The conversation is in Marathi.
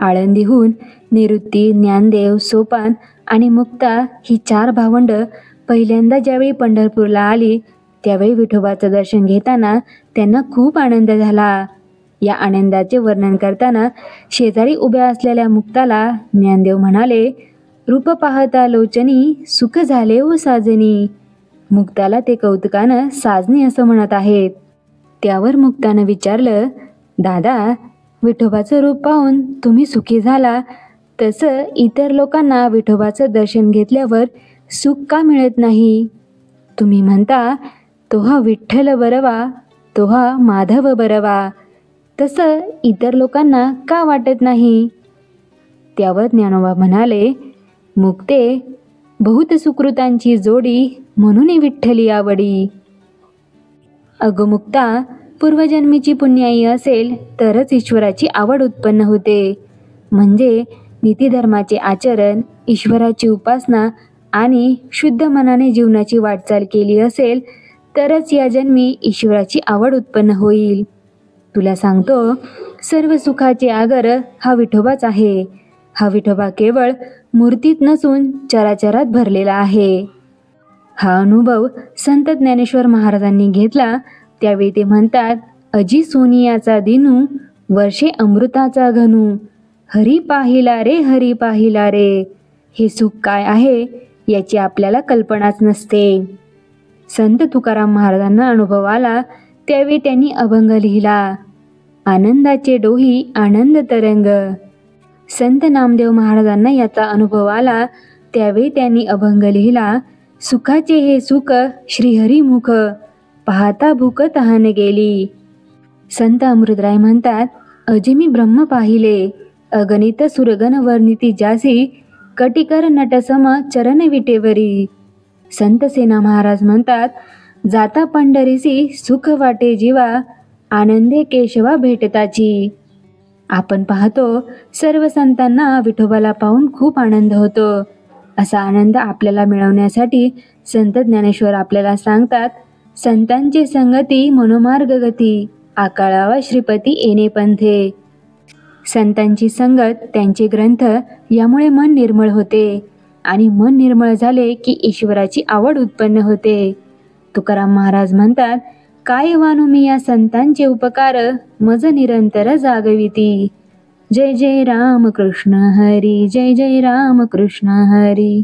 आळंदीहून निवृत्ती, ज्ञानदेव, सोपान आणि मुक्ता ही 4 भावंड पहिल्यांदा ज्यावेळी पंढरपूरला आली त्यावेळी विठोबाचं दर्शन घेताना त्यांना खूप आनंद झाला. या आनंदाचे वर्णन करताना शेजारी उभ्या असलेल्या मुक्ताला ज्ञानदेव म्हणाले, "रूप पाहता लोचनी, सुख झाले ओ साजनी." मुक्ताला ते कौतुकानं साजनी असं म्हणत आहेत. त्यावर मुक्तानं विचारलं, "दादा, विठोबाचं रूप पाहून तुम्ही सुखी झाला, तसं इतर लोकांना विठोबाचं दर्शन घेतल्यावर सुख का मिळत नाही? तुम्ही म्हणता तो हा विठ्ठल बरवा, तो हा माधव बरवा, तसं इतर लोकांना का वाटत नाही?" त्यावर ज्ञानोबा म्हणाले, "मुक्ते, बहुत सुकृतांची जोडी, म्हणून विठ्ठली आवडी." अगं मुक्ता, पूर्वजन्मीची पुण्याई असेल तरच ईश्वराची आवड उत्पन्न होते. म्हणजे नीतिधर्माचे आचरण, ईश्वराची उपासना आणि शुद्ध मनाने जीवनाची वाटचाल केली असेल तरच या जन्मी ईश्वराची आवड उत्पन्न होईल. तुला सांगतो, सर्व सुखाचे आगर हा विठोबाच आहे. हा विठोबा केवळ मूर्तीत नसून चराचरात भरलेला आहे. हा अनुभव संत ज्ञानेश्वर महाराजांनी घेतला. त्यावेळी ते म्हणतात, "अजी सोनियाचा दिनू, वर्षे अमृताचा घनू, हरी पाहिला रे, हरी पाहिला रे." हे सुख काय आहे याची आपल्याला कल्पनाच नसते. संत तुकाराम महाराजांना अनुभव आला त्यावेळी त्यांनी अभंग लिहिला, "आनंदाचे डोही आनंद तरंग." संत नामदेव महाराजांना याचा अनुभव आला त्यावेळी त्यांनी अभंग लिहिला, "सुखाचे हे सुख श्रीहरिमुख, पाहता भूक तहान गेली." संत अमृतराय म्हणतात, "अजे ब्रह्म पाहिले, अगणित सुरगण वर्णिती जासी, कटिकर नटसम चरण विटेवरी." संत सेना महाराज म्हणतात, "जाता पंढरीसी सुख वाटे जीवा, आनंदे केशवा भेटताची." आपण पाहतो सर्व संतांना विठोबाला पाहून खूप आनंद होतो. असा आनंद आपल्याला मिळवण्यासाठी संत ज्ञानेश्वर आपल्याला सांगतात, "संतांची संगती मनोमार्ग गती, आकाळावा श्रीपती येणे पंथे." संतांची संगत, त्यांचे ग्रंथ यामुळे मन निर्मळ होते आणि मन निर्मळ झाले की ईश्वराची आवड उत्पन्न होते. तुकाराम महाराज म्हणतात, "काय वानू मी या संतांचे उपकार, मज निरंतर जागविती." जय जय राम कृष्ण हरी, जय जय राम कृष्ण हरी.